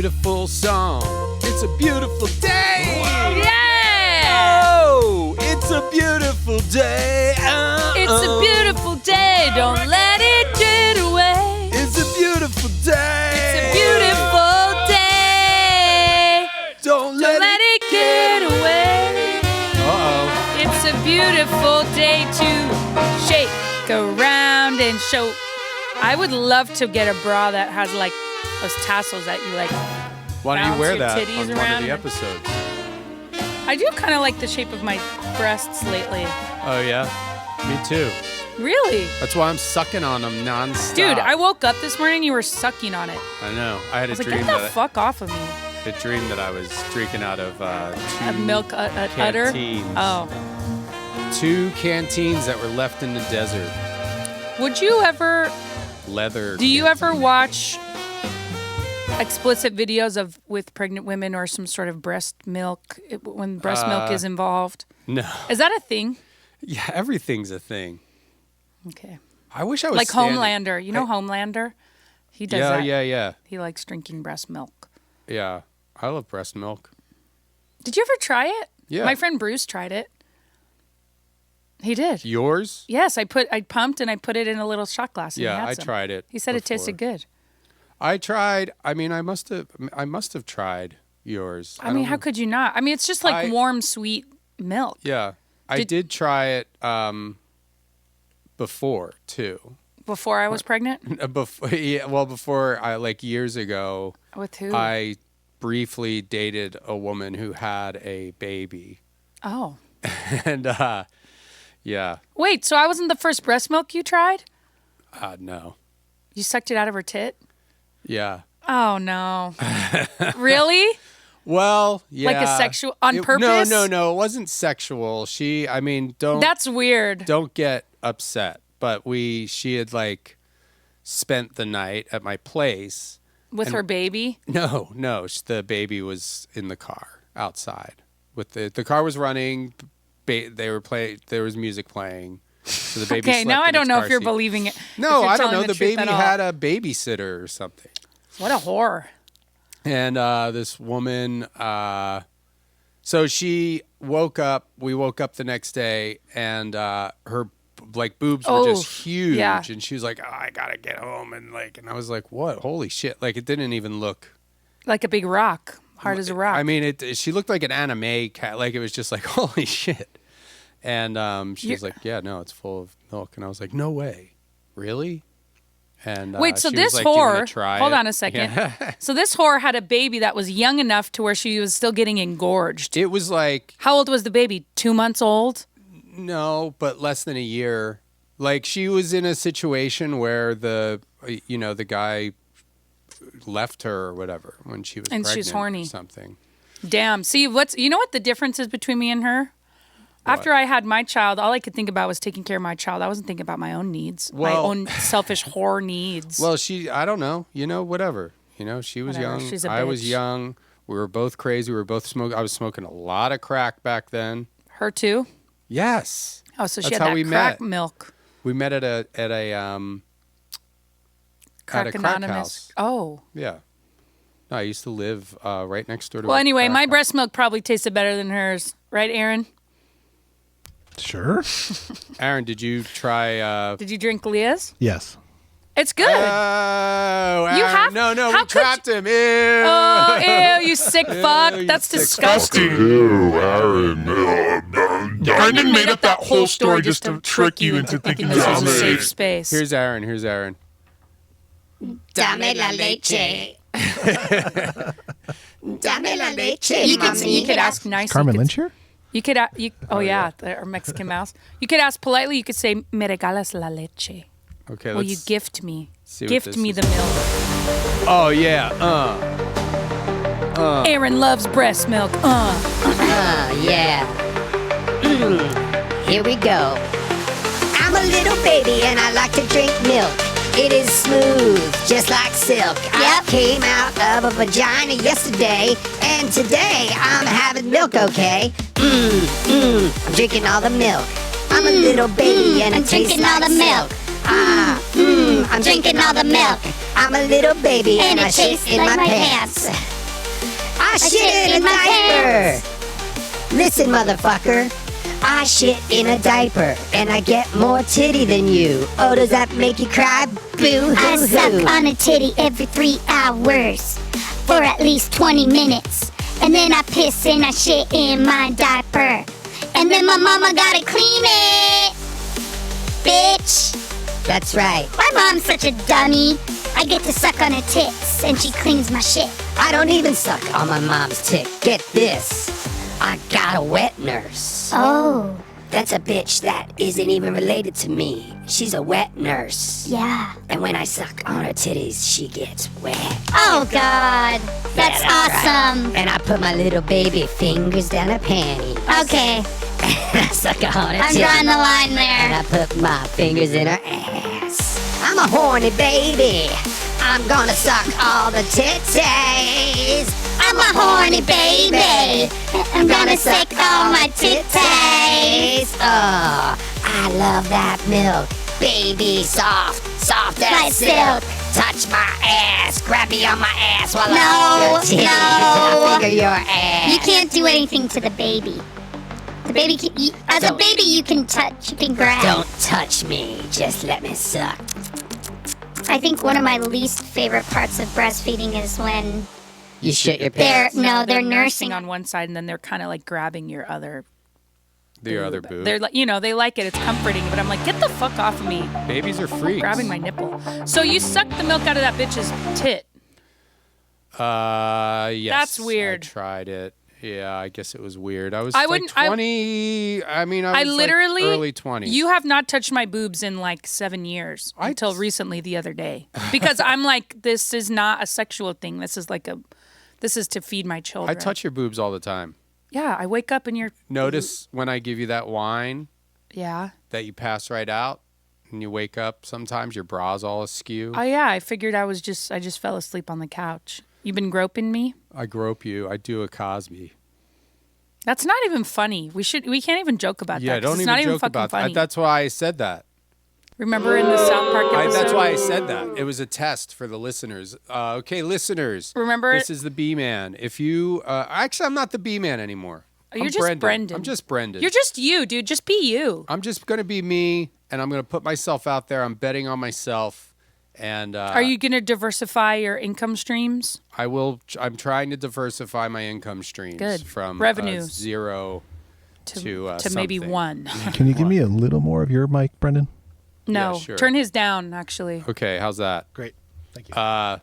beautiful song. It's a beautiful day. Yeah! Oh, it's a beautiful day. It's a beautiful day. Don't let it get away. It's a beautiful day. It's a beautiful day. Don't let it get away. Uh-oh. It's a beautiful day to shake around and show. I would love to get a bra that has like those tassels that you like. Why don't you wear that on titties one around. of the episodes? I do kind of like the shape of my breasts lately. Oh, yeah? Me too. Really? That's why I'm sucking on them nonstop. Dude, I woke up this morning, you were sucking on it. I know. I had I was a like, dream get the fuck off of me. a dream that I was drinking out of A milk udder? canteens. Oh. 2 canteens that were left in the desert. Would you ever... Leather. Do you ever watch explicit videos with pregnant women or some sort of breast milk, when breast milk is involved? No. Is that a thing? Yeah, everything's a thing. Okay. I wish I was like Homelander. You know Homelander? He does that. Yeah. He likes drinking breast milk. Yeah. I love breast milk. Did you ever try it? Yeah. My friend Bruce tried it. He did. Yours? Yes, I pumped and I put it in a little shot glass. And Yeah, he had I some. tried it. He said it tasted good. I tried. I mean, I must have tried yours. I mean, how could you not? I mean, it's just like warm, sweet milk. Yeah. I did try it before, too. Before I was pregnant? Before I, like years ago. With who? I briefly dated a woman who had a baby. Oh. And, yeah. Wait, so I wasn't the first breast milk you tried? No. You sucked it out of her tit? Yeah. Oh, no. Really? Well, yeah. Like a sexual, on purpose? No. It wasn't sexual. Don't. That's weird. Don't get upset. But she had like spent the night at my place. With her baby? No. The baby was in the car outside. The car was running. There was music playing. So the baby Okay, now I don't know if you're believing it. No, I don't know. The baby had a babysitter or something. What a whore. And this woman, so she woke up. We woke up the next day, and her like boobs were just huge. Yeah. And she was like, "Oh, I gotta get home." And I was like, "What? Holy shit!" Like it didn't even look like a big rock, hard as a rock. I mean, she looked like an anime cat. Like it was just like, holy shit. And she was like, "Yeah, no, it's full of milk." And I was like, "No way, really?" And wait, so she this was like, whore, hold on a second. Yeah. So this whore had a baby that was young enough to where she was still getting engorged. It was like, how old was the baby? 2 months old? No, but less than a year. Like she was in a situation where the guy left her or whatever when she was and pregnant she's horny or something. Damn. See, you know what the difference is between me and her? After I had my child, all I could think about was taking care of my child. I wasn't thinking about my own needs, my own selfish whore needs. Well, I don't know, whatever. She was young. She's a I bitch. was young. We were both crazy. We were both smoking. I was smoking a lot of crack back then. Her too? Yes. Oh, so she That's had how that we crack met. milk. We met at a Crack Anonymous. house. Oh. Yeah. No, I used to live right next door to. Well, anyway, my house. breast milk probably tasted better than hers, right, Aaron? Sure. Aaron, did you try? Did you drink Leah's? Yes. It's good. Oh, Aaron, You have- no, how we trapped him. Ew. Oh, ew, you sick fuck. you That's sick disgusting. Ew, Aaron. Brendan made up that whole story just to trick you into thinking this was a Dame. safe space. Here's Aaron. Dame la leche. Dame la leche. You could ask nicely. Carmen Lynch here? You could, our Mexican mouse. You could ask politely. You could say, "Me regalas la leche." Okay. Will you gift me? see what Gift this me is. the milk. Oh yeah. Aaron loves breast milk. Yeah. Here we go. I'm a little baby and I like to drink milk. It is smooth, just like silk. I came out of a vagina yesterday, and today I'm having milk, okay? I'm drinking all the milk. I'm a little baby and it tastes drinking all like the milk. I'm drinking all the milk. I'm a little baby and I shit in my pants. I shit in a diaper. Listen, motherfucker. I shit in a diaper, and I get more titty than you. Oh, does that make you cry? Boo-hoo-hoo. I suck on a titty every 3 hours for at least 20 minutes. And then I piss and I shit in my diaper. And then my mama gotta clean it. Bitch. That's right. My mom's such a dummy. I get to suck on her tits and she cleans my shit. I don't even suck on my mom's tit. Get this. I got a wet nurse. Oh, That's a bitch that isn't even related to me. She's a wet nurse. yeah. And when I suck on her titties, she gets wet. Oh, God. That's Right. awesome. And I put my little baby fingers down her panties. Okay, I suck on her I'm titties. drawing the line And I there. put my fingers in her ass. I'm a horny baby. I'm gonna suck all the titties. I'm a horny baby. I'm gonna suck all my titties. Oh, I love that milk. Baby, soft as Like silk. Touch my ass. Grab me on my ass while No, I suck your titties. no. I finger your ass. You can't do anything to the baby. The baby can, as a Don't. baby, you can touch, you can grab. Don't touch me. Just let me suck. I think one of my least favorite parts of breastfeeding is when You shit your they're pants. They're nursing nursing on one side, and then they're kind of like grabbing your other. The other boob. They're like, they like it. It's comforting, but I'm like, get the fuck off of me, Babies are freaks. grabbing my nipple. So you sucked the milk out of that bitch's tit. Yes. That's weird. I tried it. Yeah, I guess it was weird. I was I like wouldn't- 20. I mean, I I was literally like early 20s. You have not touched my boobs in like 7 years until recently the other day because I'm like, this is not a sexual thing. This is to feed my I children. touch your boobs all the time. Yeah, I wake up and you're. Notice when I give you that wine Yeah. that you pass right out and you wake up sometimes your bra's all askew. Oh yeah, I figured I just fell asleep on the couch. You've been groping me. I grope you. I do a Cosby. That's not even funny. We can't even joke about Yeah, that. 'cause don't it's even not even joke fucking about funny. that. That's why I said that. Remember in the South Park episode? That's why I said that. It was a test for the listeners. Okay, listeners. Remember this is the B-Man. If you actually, I'm not the B-Man anymore. You're I'm just Brendan. I'm just Brendan. You're just you, dude. Just be you. I'm just gonna be me, and I'm gonna put myself out there. I'm betting on myself, and Are you going to diversify your income streams? I will. I'm trying to diversify my income streams Good. from Revenues. 0 to maybe something. 1. Can you give me a little more of your mic, Brendan? No, Yeah, sure. turn his down. Actually, Okay, how's that? Great. Thank you.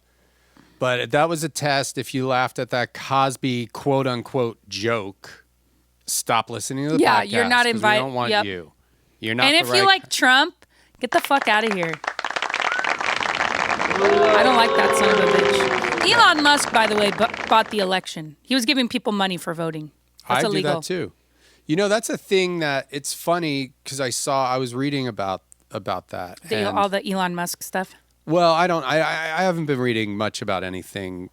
But that was a test. If you laughed at that Cosby quote unquote joke, stop listening to the Yeah, podcast. you're not 'cause invited- We don't want yep. you. You're not. and the if right you like Trump, get the fuck out of here. I don't like that son of a bitch. Elon Musk, by the way, bought the election. He was giving people money for voting. That's I illegal. do that too. That's a thing that it's funny because I was reading about that. and- All the Elon Musk stuff. Well, I don't. I haven't been reading much about anything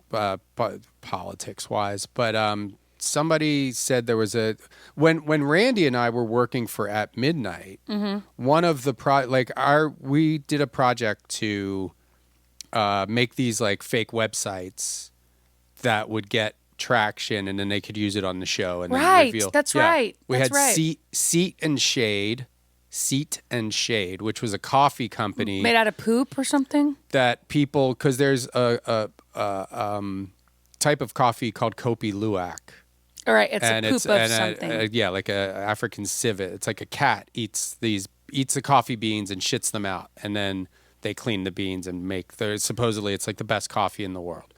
politics wise, but somebody said there was when Randy and I were working for At Midnight. Mm-hmm. One of the we did a project to make these like fake websites that would get traction, and then they could use it on the show. And then Right, reveal. that's Yeah. right, We that's had right. Seat and Shade, which was a coffee company Made out of poop or something? that people, because there's a type of coffee called Kopi Luwak. All right, it's and a poop it's of something. yeah, like a African civet. It's like a cat eats the coffee beans and shits them out, and then they clean the beans and supposedly it's like the best coffee in the world.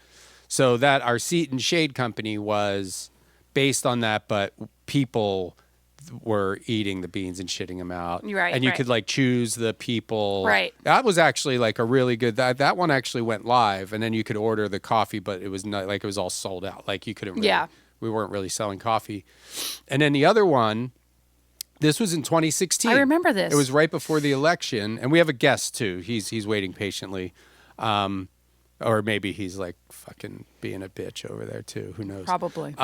So that our Seat and Shade company was based on that, but people were eating the beans and shitting them out. Right, and you right. could like choose the people. Right. That was actually like a really good. That one actually went live, and then you could order the coffee, but it was not like it was all sold out. Like you couldn't. Really, Yeah. We weren't really selling coffee. And then the other one, this was in 2016. I remember this. It was right before the election, and we have a guest too. He's waiting patiently, or maybe he's like fucking being a bitch over there too. Who knows? Probably.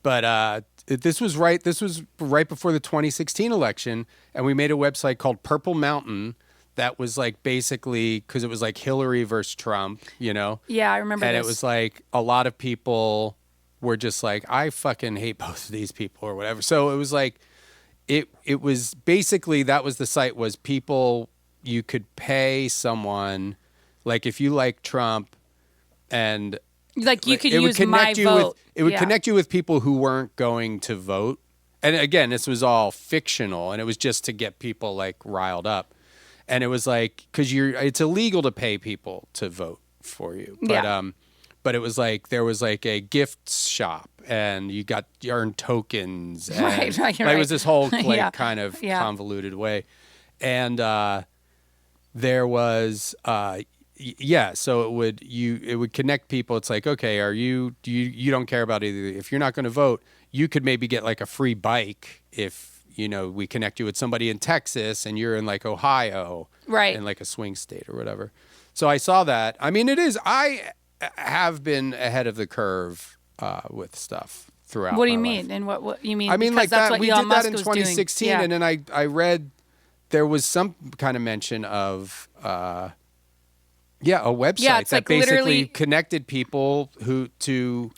But this was right before the 2016 election, and we made a website called Purple Mountain that was like basically because it was like Hillary versus Trump, Yeah, I remember and this. it was like a lot of people were just like, I fucking hate both of these people or whatever. So it was like, it was basically, that was the site, was people, you could pay someone, like if you like Trump, and like you could it would use connect my you vote. it would connect you with people who weren't going to vote. And again, this was all fictional, and it was just to get people like riled up. And it was like, because it's illegal to pay people to vote for you. But but it was like there was like a gift shop, and you earned tokens. And Right. It was this whole like Yeah. kind of Yeah. convoluted way. And there was so it would connect people. It's like, okay, you don't care about either. If you're not going to vote, you could maybe get like a free bike if we connect you with somebody in Texas and you're in like Ohio, Right. in like a swing state or whatever. So I saw that. I mean, I have been ahead of the curve with stuff throughout. What do you my mean? life. And what you mean? I mean, because like that's that. what We Elon did that Musk in was 2016, doing. and then I read there was some kind of mention of a website Yeah, it's that like basically literally- connected people who to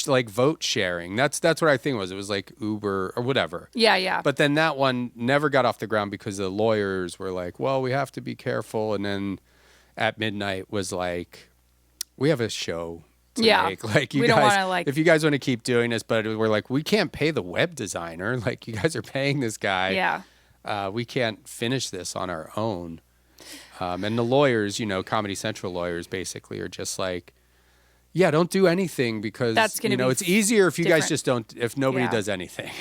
like vote sharing. That's what I think it was. It was like Uber or whatever. Yeah. But then that one never got off the ground because the lawyers were like, well, we have to be careful. And then at midnight was like, we have a show to make. Like, you We guys, don't wanna, like- if you guys want to keep doing this, but we're like, we can't pay the web designer. Like, you guys are paying this guy. Yeah. We can't finish this on our own. And the lawyers, Comedy Central lawyers basically are just like, yeah, don't do anything because, That's gonna be it's easier if you guys different. just don't, if nobody Yeah. does anything.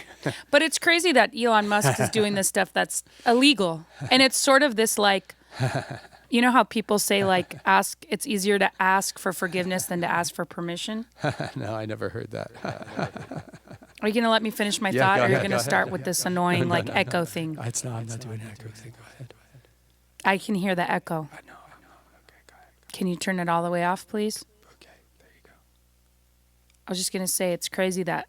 But it's crazy that Elon Musk is doing this stuff that's illegal. And it's sort of this like, you know how people say like it's easier to ask for forgiveness than to ask for permission? No, I never heard that. Are you going to let me finish my Yeah, thought go or are you ahead, going go to ahead. start with this annoying echo thing? I'm not doing an echo thing. Go ahead. I can hear the echo. I know. Okay, go ahead. Can you turn it all the way off, please? Okay, there you go. I was just going to say it's crazy that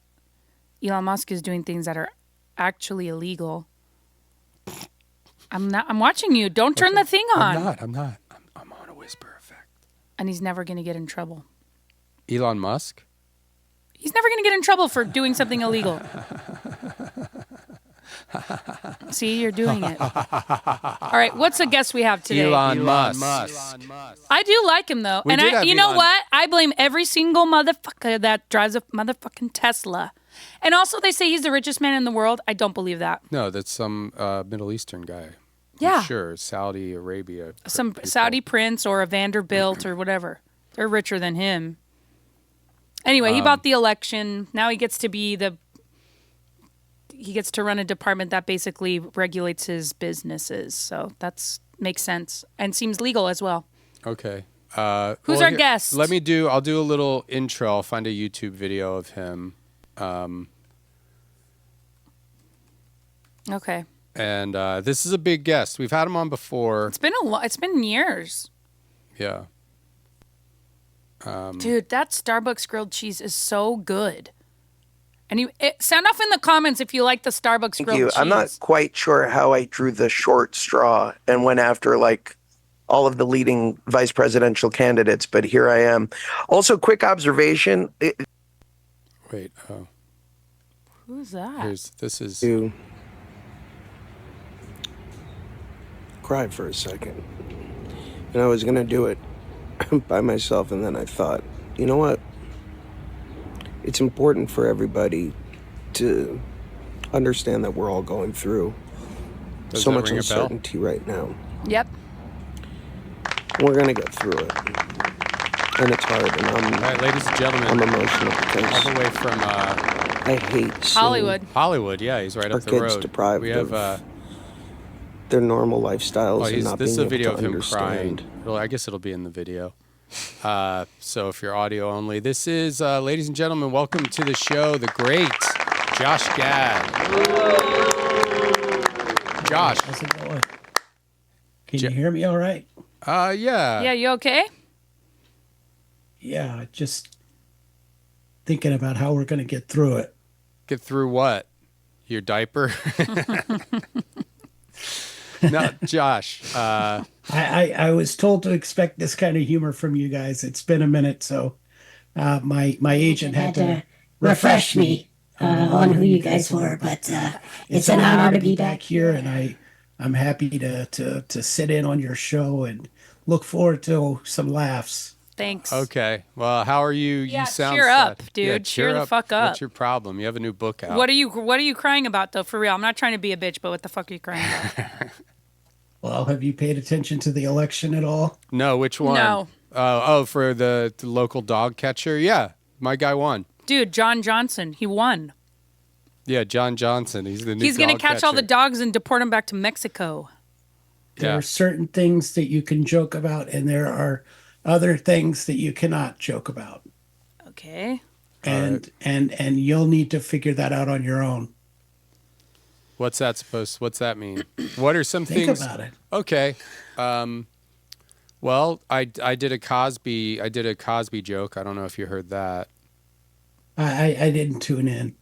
Elon Musk is doing things that are actually illegal. I'm watching you. Don't turn the thing on. I'm not. I'm on a whisper effect. And he's never going to get in trouble. Elon Musk? He's never going to get in trouble for doing something illegal. See, you're doing it. All right, what's the guest we have today? Elon Musk. I do like him though, We and did have you know Elon. what? I blame every single motherfucker that drives a motherfucking Tesla. And also, they say he's the richest man in the world. I don't believe that. No, that's some Middle Eastern guy. Yeah. Sure, Saudi Arabia. Some people. Saudi prince or a Vanderbilt or whatever. They're richer than him. Anyway, he bought the election. Now he gets to run a department that basically regulates his businesses. So that's makes sense and seems legal as well. Okay. Who's our guest? I'll do a little intro. I'll find a YouTube video of him. Okay. And this is a big guest. We've had him on before. It's been years. Yeah. Dude, that Starbucks grilled cheese is so good. And sound off in the comments if you like the Starbucks Thank grilled you. cheese. I'm not quite sure how I drew the short straw and went after like all of the leading vice presidential candidates, but here I am. Also, quick observation. Wait. Oh, Who's that? this is. To cry for a second. And I was going to do it by myself, and then I thought, you know what? It's important for everybody to understand that we're all going through Does so that much ring a bell? uncertainty right now. Yep. We're going to get through it. And it's hard, and All right, ladies and I'm gentlemen, emotional all because the way from I hate seeing Hollywood. Hollywood. Yeah, he's right our up the kids road. deprived We have. of their normal lifestyles and not This is being a able video to of him understand. crying. Well, I guess it'll be in the video. So if you're audio only, this is, ladies and gentlemen, welcome to the show, the great Josh Gad. Josh. How's it going? Can you hear me all right? Yeah. Yeah, you okay? Yeah, just thinking about how we're going to get through it. Get through what? Your diaper? No, Josh. I was told to expect this kind of humor from you guys. It's been a minute, so my agent had to refresh me on who you guys were. But it's an honor to be back here, and I'm happy to sit in on your show and look forward to some laughs. Thanks. Okay. Well, how are you? Yeah, You sound cheer sad. up, dude. Yeah, Cheer the fuck up. What's your problem? You have a new book out. What are you crying about though? For real, I'm not trying to be a bitch, but what the fuck are you crying about? Well, have you paid attention to the election at all? No, which one? No. For the local dog catcher? Yeah, my guy won. Dude, John Johnson, he won. Yeah, John Johnson. He's the new He's gonna dog catch all the catcher. dogs and deport them back to Mexico. There Yeah. are certain things that you can joke about, and there are other things that you cannot joke about. Okay. And you'll need to figure that out on your own. What's that mean? What are some Think things? about it. Okay. Well, I did a Cosby joke. I don't know if you heard that. I didn't tune in.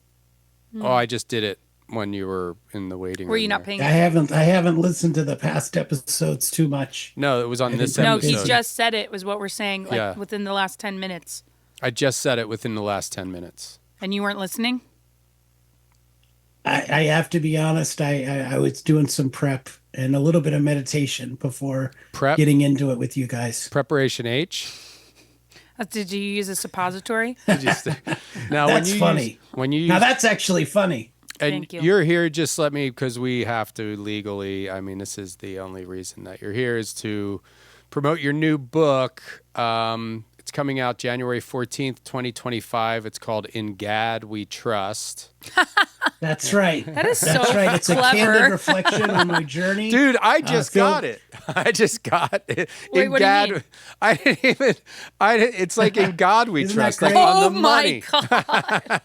Oh, I just did it when you were in the waiting room. Were you not there. paying? I haven't listened to the past episodes too much. No, it was on this No, episode. he just said it. Was what we're saying. Like Yeah. within the last 10 minutes, I just said it within the last 10 minutes. and you weren't listening. I have to be honest. I was doing some prep and a little bit of meditation before Prep? getting into it with you guys. Preparation H. Did you use a suppository? Did you say- Now, That's funny. when you Now use, that's actually funny. and Thank you. you're here, just let me, because we have to legally. I mean, this is the only reason that you're here is to promote your new book. It's coming out January 14th, 2025. It's called In Gad We Trust. That's right. That is That's so right. It's a clever. candid reflection on my journey. Dude, I just Phil- got it. I just got it. Wait, In what do you Gad, mean? I didn't even. It's like In God We Isn't that Trust. Like great? on Oh the my money. god,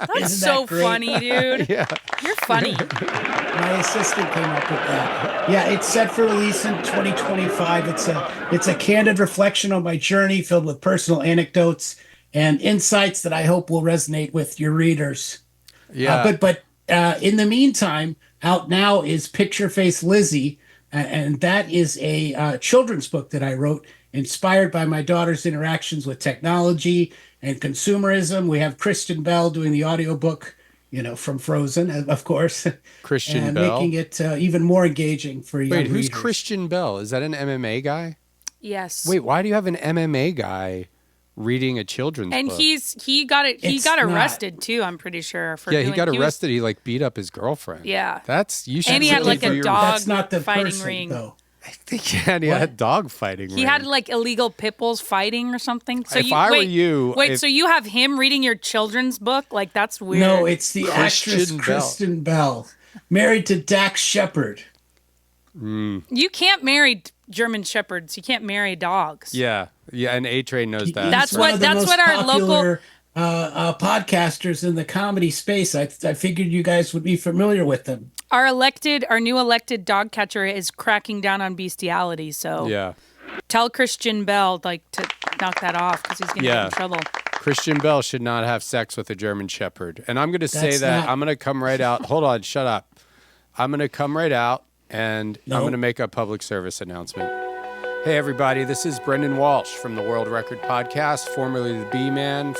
that's Isn't so that great? funny, dude. Yeah. You're funny. My assistant came up with that. Yeah, it's set for release in 2025. It's a candid reflection on my journey filled with personal anecdotes and insights that I hope will resonate with your readers. Yeah. But in the meantime, out now is Picture Face Lizzie, and that is a children's book that I wrote, inspired by my daughter's interactions with technology and consumerism. We have Kristen Bell doing the audiobook, from Frozen, of course. Christian and Bell. making it even more engaging for young Wait, who's readers. Christian Bell? Is that an MMA guy? Yes. Wait, why do you have an MMA guy reading a children's And book? he got It's got not. arrested too. I'm pretty sure for Yeah, he doing- got was- arrested. He beat up his girlfriend. Yeah. You should. And he had, really like, a do your- dog That's not the fighting person, ring. though. I think he had dog fighting. He had like illegal pit bulls fighting or something. So If I were you, wait. if- So you have him reading your children's book? Like that's weird. No, it's the Christian actress Bell. Kristen Bell, married to Dax Shepard. You can't marry German shepherds. You can't marry dogs. Yeah, and A-Train knows that. That's He's one what- of the that's most what our local- popular, podcasters in the comedy space. I figured you guys would be familiar with them. Our new elected dog catcher is cracking down on bestiality. So Yeah. tell Christian Bell to knock that off because he's gonna get Yeah. in trouble. Christian Bell should not have sex with a German Shepherd. And I'm going to say That's that. not- I'm going to come right out. Hold on, shut up. I'm going to come right out and I'm No. going to make a public service announcement. Hey, everybody, this is Brendan Walsh from the World Record Podcast, formerly the B-Man,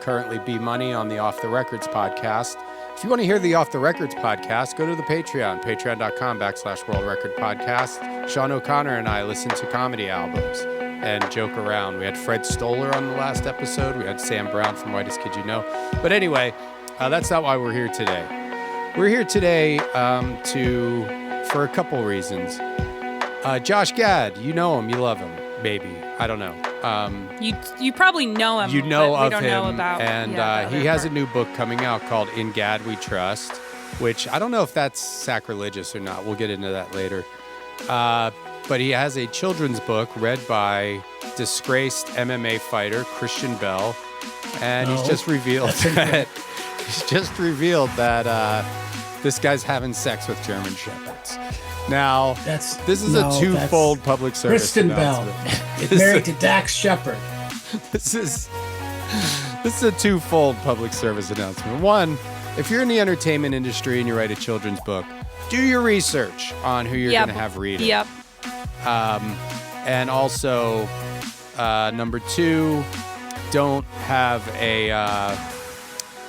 currently B-Money on the Off the Records podcast. If you want to hear the Off the Records podcast, go to the Patreon, patreon.com/World Record Podcast. Sean O'Connor and I listen to comedy albums and joke around. We had Fred Stoller on the last episode. We had Sam Brown from Whitest Kid You Know. But anyway, that's not why we're here today. We're here today for a couple reasons. Josh Gad, you know him, you love him, maybe. I don't know. You probably know him. You know but we of don't him, know about, and the he other has a part. new book coming out called In Gad We Trust, which I don't know if that's sacrilegious or not. We'll get into that later. But he has a children's book read by disgraced MMA fighter Christian Bell, and he's No, just revealed that this guy's having sex with German shepherds. Now, this is a twofold public service Kristen Bell announcement. is married to Dax Shepard. This is a twofold public service announcement. One, if you're in the entertainment industry and you write a children's book, do your research on who you're going to have read it. Yep. And also, number 2, don't have a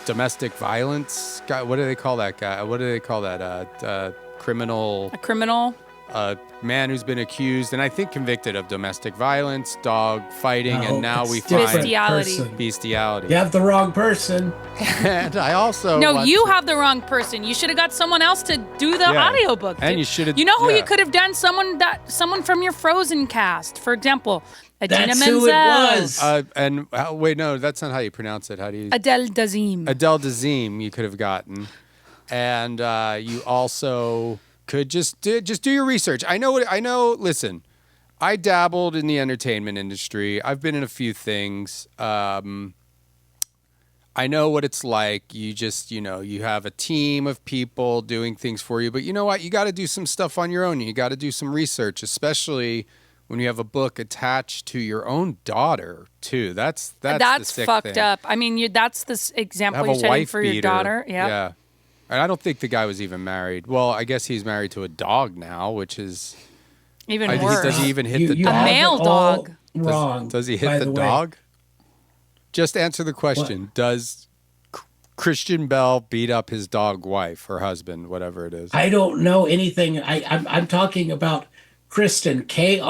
domestic violence guy. What do they call that guy? What do they call that? Criminal. A criminal. A man who's been accused and I think convicted of domestic violence, dog fighting, and now we find bestiality. You have the wrong person. And I also you have the wrong person. You should have got someone else to do the audiobook. And you should have. You know who you could have done? Someone from your Frozen cast, for example. Adina That's Menzel. who it was. Wait, no, that's not how you pronounce it. How do you? Adele Dazeem. Adele Dazeem, you could have gotten, and you also could just do your research. I know. Listen, I dabbled in the entertainment industry. I've been in a few things. I know what it's like. You just, you have a team of people doing things for you, but you know what? You got to do some stuff on your own. You got to do some research, especially when you have a book attached to your own daughter too. That's the sick fucked thing. up. I mean, that's the example you're setting for your daughter. Yep. Yeah. And I don't think the guy was even married. Well, I guess he's married to a dog now, which is even worse. Does he even hit the dog? A male dog. Wrong. Does he hit the dog? Just answer the question. What? Does Christian Bell beat up his dog wife or husband, whatever it is? I don't know anything. I'm talking about Kristen, Kristen.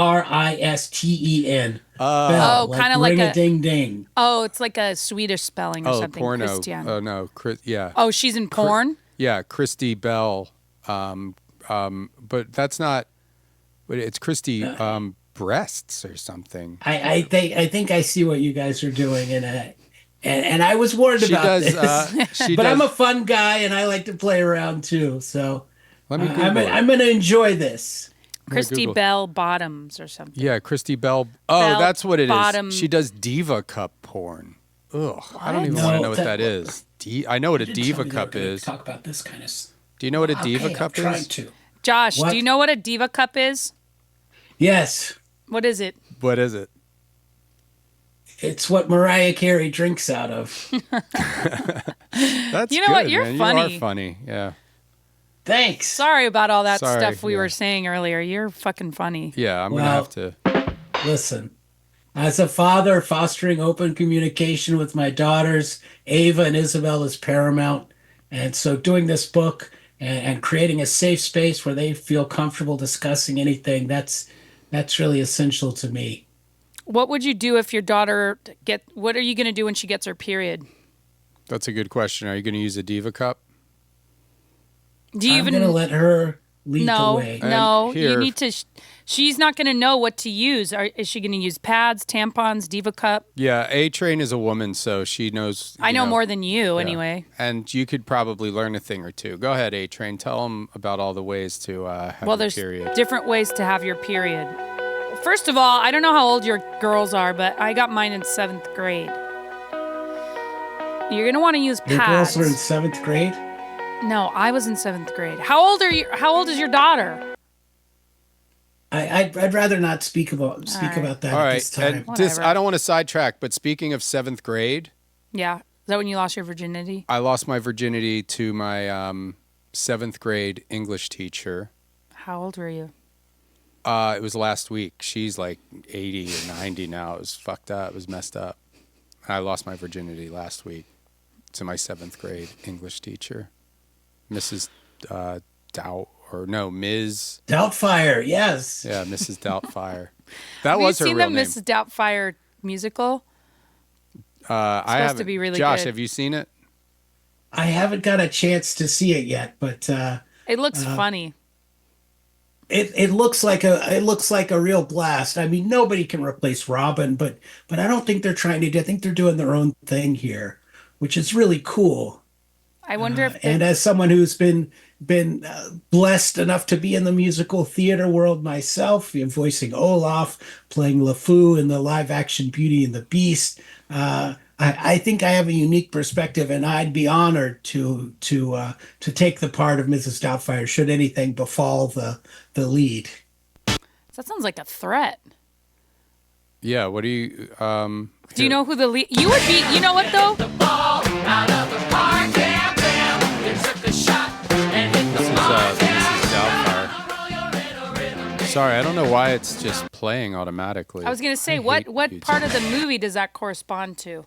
Kind of like a ding ding. Oh, it's like a Swedish spelling or something. Porno. Christian. Oh no, yeah. Oh, she's in porn. Yeah, Christy Bell. But that's not. But it's Christy breasts or something. I think I see what you guys are doing, and I was warned about this. But I'm a fun guy, and I like to play around too. So let me. I'm going to enjoy this. Christy Bell Bottoms or something. Yeah, Christy Bell. Oh, that's what it Bottom. is. She does diva cup porn. Ugh, I don't even want to know what that is. I know what a diva cup is. Talk about this kind of. Do you know what a diva cup I'm trying is? to. Josh, What? do you know what a diva cup is? Yes, What is it? What is it? it's what Mariah Carey drinks out of. That's You know what? good, You're man. funny. You are funny. Yeah. Thanks. Sorry about all that Sorry, stuff we yeah. were saying earlier. You're fucking funny. Yeah, I'm gonna Well, have to. Listen, as a father, fostering open communication with my daughters, Ava and Isabel, is paramount. And so doing this book and creating a safe space where they feel comfortable discussing anything, that's really essential to me. What would you do if your daughter what are you going to do when she gets her period? That's a good question. Are you gonna use a diva cup? Do you I'm going to let her lead the way. No, And here- you need to. She's not going to know what to use. Is she going to use pads, tampons, Diva Cup? Yeah, A-Train is a woman, so she knows. I know more than you, anyway. And you could probably learn a thing or two. Go ahead, A-Train. Tell them about all the ways to have Well, your there's period. different ways to have your period. First of all, I don't know how old your girls are, but I got mine in 7th grade. You're going to want to use Your pads. girls are in 7th grade? No, I was in 7th grade. How old are you? How old is your daughter? I'd rather not speak about right. that all at right. this time. And this, Whatever. I don't want to sidetrack, but speaking of 7th grade, Yeah. Is that when you lost your virginity? I lost my virginity to my 7th grade English teacher. How old were you? It was last week. She's like 80 or 90 now. It was fucked up. It was messed up. I lost my virginity last week to my 7th grade English teacher, Mrs. Ms. Doubtfire, yes. Yeah, Mrs. Doubtfire. That Have was you her seen real the name. Mrs. Doubtfire musical? I supposed to haven't. be really Josh, good. have you seen it? I haven't got a chance to see it yet, but It looks funny. it looks like a real blast. I mean, nobody can replace Robin, but I don't think they're trying to. I think they're doing their own thing here, which is really cool. I wonder if And as someone who's been blessed enough to be in the musical theater world myself, voicing Olaf, playing LeFou in the live action Beauty and the Beast, I think I have a unique perspective, and I'd be honored to take the part of Mrs. Doubtfire should anything befall the lead. that sounds like a threat. Yeah. What do you? Do you know who the lead? You would be. You know what though? This is Sorry, I don't know why it's just playing automatically. I was gonna say, what YouTube. part of the movie does that correspond to?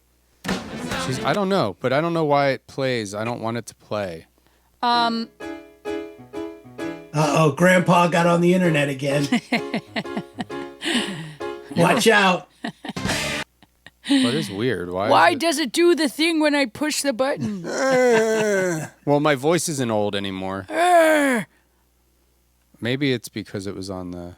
I don't know, but I don't know why it plays. I don't want it to play. Uh-oh, Grandpa got on the internet again. Watch out. What is weird? Why does it do the thing when I push the button? Well, my voice isn't old anymore. Maybe it's because it was on the...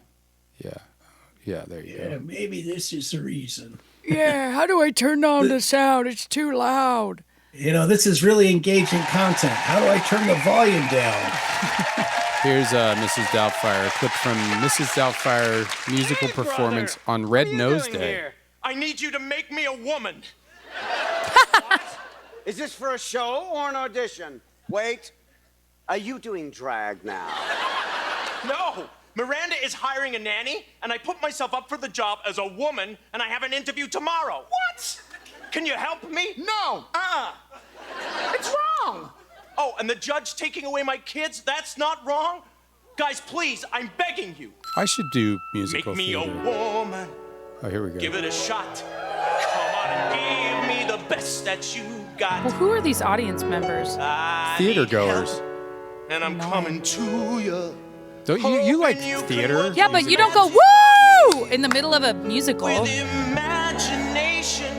Yeah, there you go. Maybe this is the reason. Yeah, how do I turn down the sound? It's too loud. You know, this is really engaging content. How do I turn the volume down? Here's Mrs. Doubtfire, a clip from Mrs. Doubtfire musical performance on Red Nose Day. Here? I need you to make me a woman. Is this for a show or an audition? Wait, are you doing drag now? No, Miranda is hiring a nanny, and I put myself up for the job as a woman, and I have an interview tomorrow. What? Can you help me? No. It's wrong. Oh, and the judge taking away my kids, that's not wrong? Guys, please, I'm begging you. I should do musical Make me theater. a woman. Oh, here we go. Give it a shot. Come on and give me the best that you got. Well, who are these audience members? Theater goers. And I'm coming to you. Don't you like theater? Yeah, but you don't go woo in the middle of a musical. Imagination.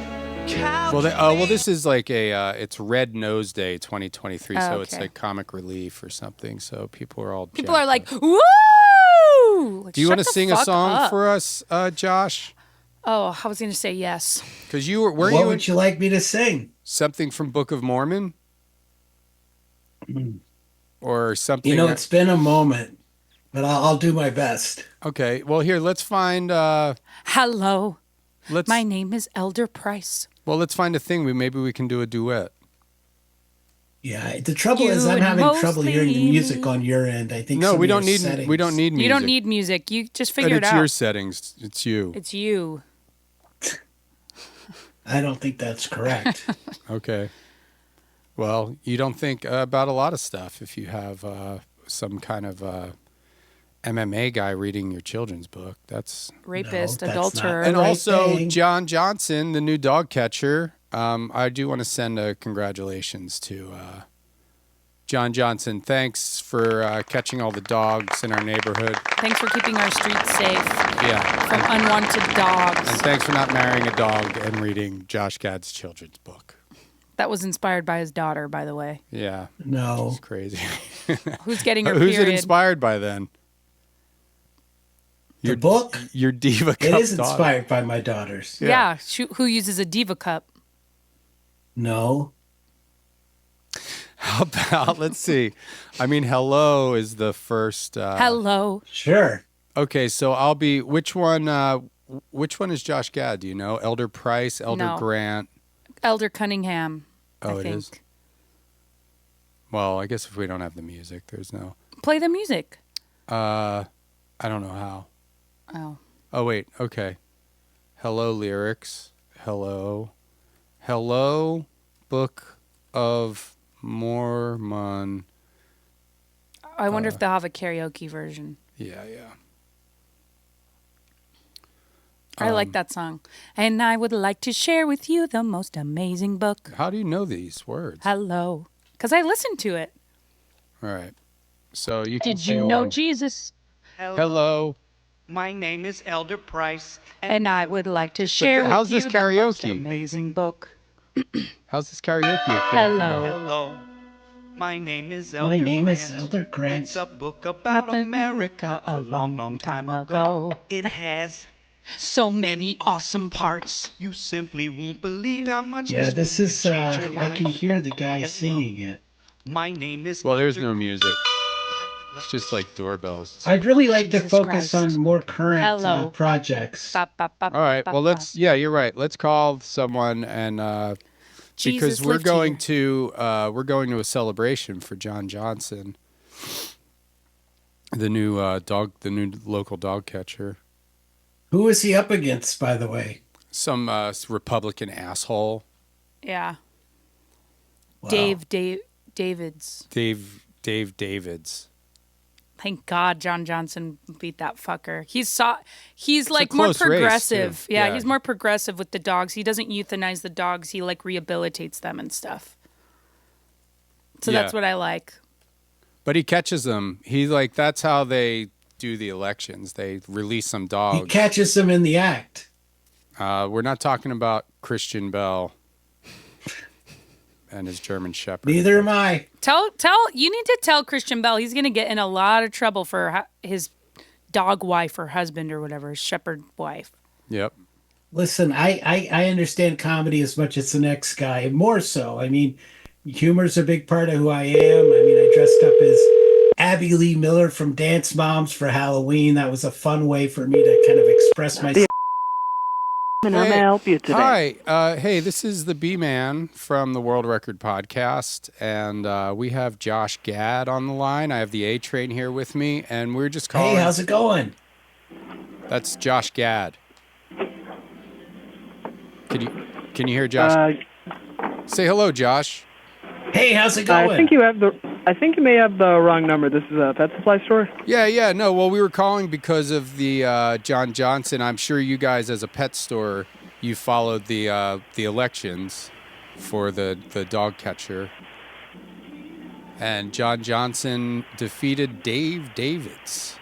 Well, this is like it's Red Nose Day 2023, Oh, so it's okay. like comic relief or something. So people are all People are jacked like, up. woo! Like, Do you shut want to the sing a fuck song up. for us, Josh? Oh, I was going to say yes. Because you were What would you like me to sing? something from Book of Mormon, or something? You know, it's been a moment, but I'll do my best. Okay. Well, here, let's find. Hello. Let's. My name is Elder Price. Well, let's find a thing. Maybe we can do a duet. Yeah, the trouble is You I'm would having trouble hearing the mostly- music on your end. I think No, some we of don't your need. settings- We don't need music. You don't need music. You just But figure it it's out. your settings. It's you. It's you. I don't think that's correct. Okay. Well, you don't think about a lot of stuff if you have some kind of MMA guy reading your children's book. That's Rapist, No, that's adulterer. not- and right also thing. John Johnson, the new dog catcher. I do want to send a congratulations to John Johnson. Thanks for catching all the dogs in our neighborhood. Thanks for keeping our streets safe Yeah. from unwanted And dogs. thanks for not marrying a dog and reading Josh Gad's children's book. That was inspired by his daughter, by the way. Yeah. No. It's crazy. Who's getting her Who's it period? inspired by then? The book, Your Diva it Cup is daughter. inspired by my daughters. Yeah. Who uses a Diva cup? No. How about, let's see. I mean, hello is the first. Hello. Sure. Okay, so I'll be, which one is Josh Gad? Do you know? Elder Price, Elder No. Grant? Elder Cunningham. Oh, I it think. is? Well, I guess if we don't have the music, there's no. Play the music. I don't know how. Oh. Oh, wait. Okay. Hello, lyrics. Hello. Hello, Book of Mormon. I wonder if they'll have a karaoke version. Yeah. I like that song. And I would like to share with you the most amazing book. How do you know these words? Hello. Because I listened to it. All right. So you can Did say you know hello. Jesus? Hello. My name is Elder Price, And I would like to share with How's you this the most karaoke? amazing book. How's this karaoke? Hello. hello. My name is My Elder name is Grant. Elder Grant. It's a book about America a long, long time ago. It has so many awesome parts. You simply won't believe how much. Yeah, this is, I can hear the guy singing it. My name is. Well, there's no music. It's just like doorbells. I'd really like to Jesus focus Christ. on more current Hello. projects. Ba, ba, ba, All right. ba, Well, ba. yeah, you're right. Let's call someone and because Jesus we're lived going here. to a celebration for John Johnson, the new local dog catcher. Who is he up against, by the way? Some Republican asshole. Yeah. Wow. Davids. Dave Davids. Thank God John Johnson beat that fucker. He's like more close race, progressive. too. Yeah, Yeah. he's more progressive with the dogs. He doesn't euthanize the dogs. He like rehabilitates them and stuff. So Yeah. that's what I like. But he catches them. That's how they do the elections. They release some He dogs. catches them in the act. We're not talking about Christian Bell and his German Shepherd. Neither am I. You need to tell Christian Bell he's going to get in a lot of trouble for his dog wife or husband or whatever, his shepherd wife. Yep. Listen, I understand comedy as much as the next guy, more so. I mean, humor's a big part of who I am. I mean, I dressed up as Abby Lee Miller from Dance Moms for Halloween. That was a fun way for me to kind of express myself. And how may I help you today? Hi. Hey, this is the B-Man from the World Record Podcast, and we have Josh Gad on the line. I have the A-Train here with me, and we're just calling... Hey, how's it going? That's Josh Gad. Can you hear Josh? Say hello, Josh. Hey, how's it going? I think you may have the wrong number. This is a pet supply store. Yeah. No, well, we were calling because of the John Johnson. I'm sure you guys, as a pet store, you followed the elections for the dog catcher. And John Johnson defeated Dave Davids.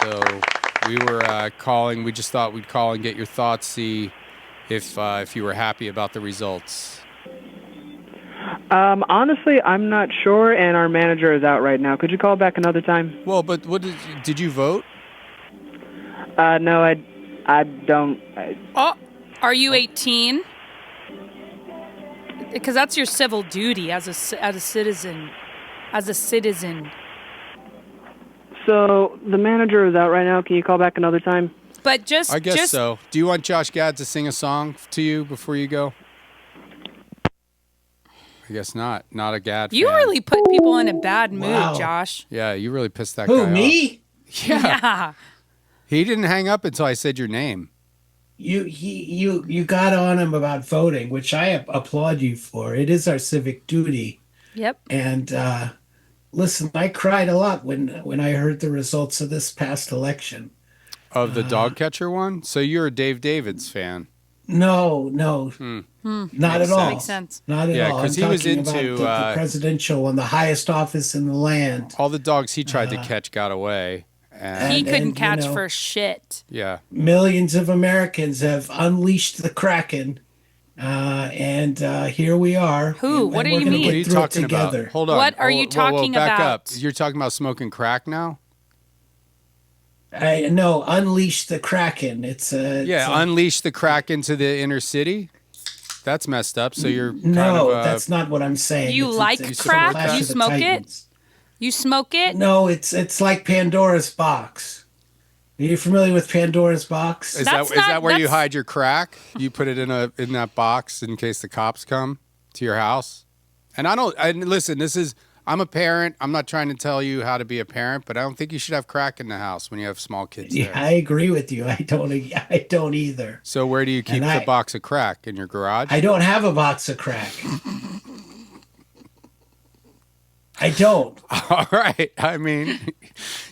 So we were calling. We just thought we'd call and get your thoughts, see if you were happy about the results. Honestly, I'm not sure, and our manager is out right now. Could you call back another time? Well, but did you vote? No, I don't. Are you 18? Because that's your civil duty as a citizen. As a citizen. So the manager is out right now. Can you call back another time? But I guess so. Do you want Josh Gad to sing a song to you before you go? I guess not. Not a Gad You fan. really put people in a bad mood, Wow. Josh. Yeah, you really pissed that guy Who, off. me? Yeah. He didn't hang up until I said your name. You got on him about voting, which I applaud you for. It is our civic duty. Yep. And listen, I cried a lot when I heard the results of this past election. Of the dog catcher one? So you're a Dave Davids fan. No, not at all. Makes sense. Not at all. 'cause I'm he was talking into, about the presidential one, the highest office in the land. All the dogs he tried to catch got away. And He couldn't and, catch for shit. yeah. Millions of Americans have unleashed the Kraken, and here we are. Who? And What do we're you gonna mean? get What are you through it talking about? together. Hold on. What are you talking back about? up. You're talking about smoking crack now? I know, unleash the Kraken. It's a unleash the crack into the inner city? That's messed up. So you're no, kind of that's not what I'm saying. You like it's crack? Clash You of the smoke it? Titans. You smoke it? No, it's like Pandora's box. Are you familiar with Pandora's box? Is that where you hide your crack? You put it in that box in case the cops come to your house? And listen, I'm a parent. I'm not trying to tell you how to be a parent, but I don't think you should have crack in the house when you have small kids Yeah, there. I agree with you. I don't either. So where do you keep the box of crack? In your garage? I don't have a box of crack. I don't. All right. I mean,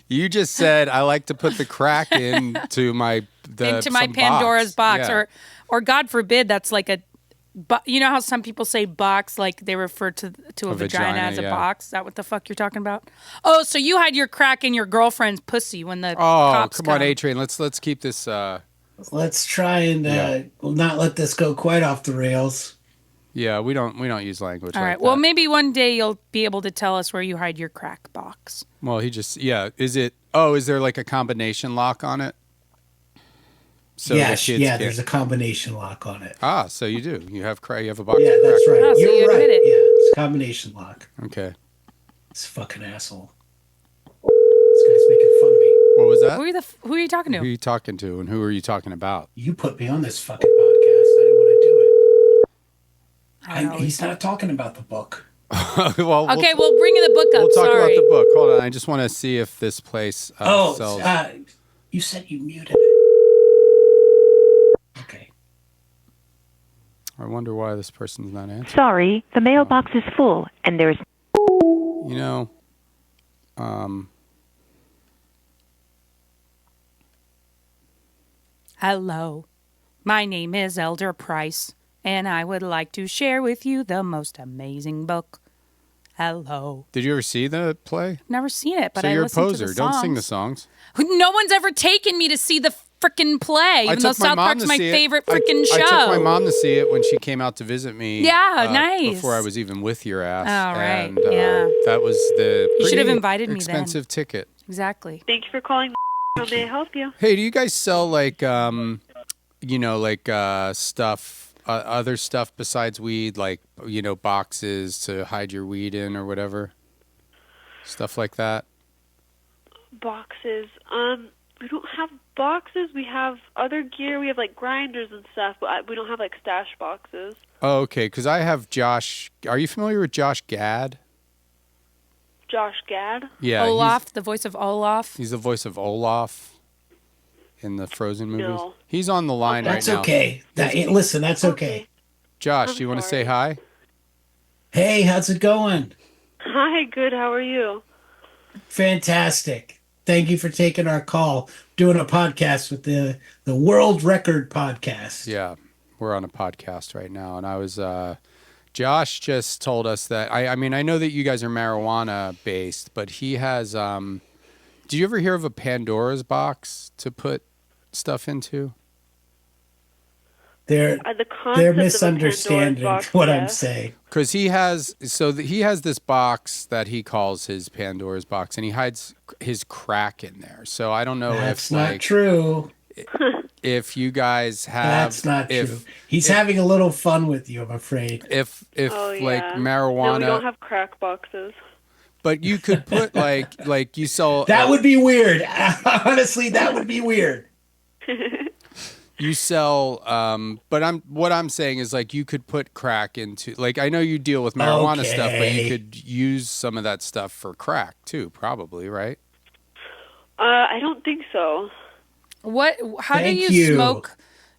you just said I like to put the crack into my Pandora's box, Yeah. or God forbid, that's like a. You know how some people say box, like they refer to a vagina as a box? Is that what the fuck you're talking about? Oh, so you had your crack in your girlfriend's pussy when the cops come on, A-Train. Let's keep this. Let's try and not let this go quite off the rails. Yeah, we don't use language. All like right. that. Well, maybe one day you'll be able to tell us where you hide your crack box. Well, is there like a combination lock on it? So yes, the kids there's a combination lock on it. Ah, so you do. You have crack. You have a box. Yeah, of that's crack. right. Oh, so You're you right. admit it. Yeah, it's a combination lock. Okay. This fucking asshole. This guy's making fun of me. What was that? Who are you talking to? Who are you talking to, and who are you talking about? You put me on this fucking podcast. I didn't want to do it. He's not talking about the book. Well, Okay, we'll bring the book up. We'll talk Sorry. about the book. Hold on. I just want to see if this place sells. You said you muted it. Okay. I wonder why this person's not answering. Sorry, the mailbox is full, and there's... You know, Hello, my name is Elder Price, and I would like to share with you the most amazing book. Hello. Did you ever see the play? Never seen it, but So I you're a listened to poser. the Don't sing the songs. songs. No one's ever taken me to see the frickin' play, even though South Park's my favorite frickin' show. I took my mom to see it when she came out to visit me. Yeah, nice. Before I was even with your ass. Oh, right. And, yeah. That was the You should have pretty invited me then. expensive ticket. Exactly. Thank you for calling. How may I help you? Hey, do you guys sell like stuff, other stuff besides weed, like boxes to hide your weed in or whatever, stuff like that? Boxes. We don't have boxes. We have other gear. We have like grinders and stuff, but we don't have like stash boxes. Oh, okay. Because I have Josh. Are you familiar with Josh Gad? Josh Gad? Yeah. Olaf, the voice of Olaf. He's the voice of Olaf in the Frozen movies. No. He's on the line That's right now. okay. Listen, that's okay. Josh, do you want to say hi? Hey, how's it going? Hi, good. How are you? Fantastic. Thank you for taking our call. Doing a podcast with the World Record Podcast. Yeah, we're on a podcast right now, and I was. Josh just told us that. I mean, I know that you guys are marijuana based, but he has. Did you ever hear of a Pandora's box to put stuff into? They're misunderstanding what I'm saying. Because he has, he has this box that he calls his Pandora's box, and he hides his crack in there. So I don't know That's if not true. If you guys have, That's not true. He's having a little fun with you, I'm afraid. If like No, marijuana, we don't have crack boxes. but you could put like you sell. That would be weird. Honestly, that would be weird. You sell, but what I'm saying is like you could put crack into, like I know you deal with marijuana stuff, but you could use some of that stuff for crack too, probably, right? I don't think so. How do you smoke,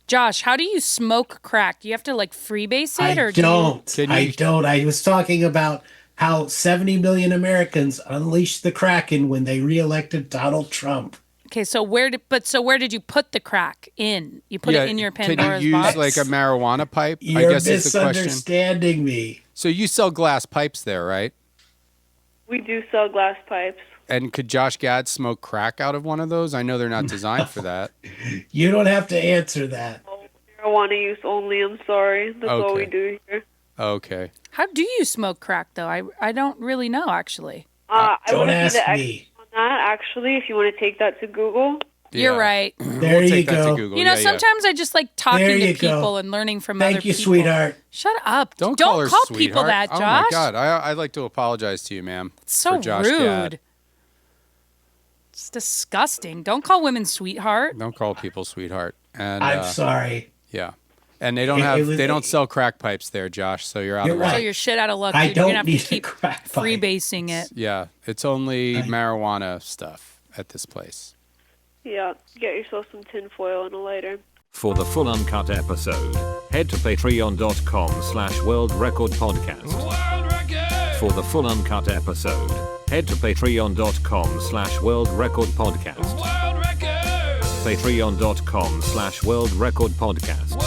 Josh? How do you smoke crack? Do you have to like freebase it, or I don't. I was talking about how 70 million Americans unleashed the Kraken when they reelected Donald Trump. Okay, so where did you put the crack in? You put it in your Pandora's Can you box? use like a marijuana pipe? You're I guess is the question. misunderstanding me. So you sell glass pipes there, right? We do sell glass pipes. And could Josh Gad smoke crack out of one of those? I know they're not designed for that. You don't have to answer that. Marijuana use only. I'm sorry. That's all we do here. Okay. How do you smoke crack though? I don't really know actually. I Don't wouldn't ask be the me. expert on that. Actually, if you want to take that to Google. You're right. There you take that to go. Google. You know, Yeah, yeah. sometimes I just like talking There to you people go. and learning from Thank other you, people. sweetheart. Shut up. Don't call her people sweetheart. that, Josh. Oh my God, I'd like to apologize to you, ma'am. It's so for Josh rude. Gad. It's disgusting. Don't call women sweetheart. Don't call people sweetheart. And I'm sorry. Yeah, and they don't they don't sell crack pipes there, Josh. So you're out of luck. So you're shit out of luck. I Dude. You're don't gonna have need to keep a crack pipe. freebasing it. Yeah, it's only marijuana stuff at this place. Yeah, get yourself some tinfoil and a lighter. For the full uncut episode, head to patreon.com/World Record Podcast. For the full uncut episode, head to patreon.com/World Record Podcast. Patreon.com/World Record Podcast.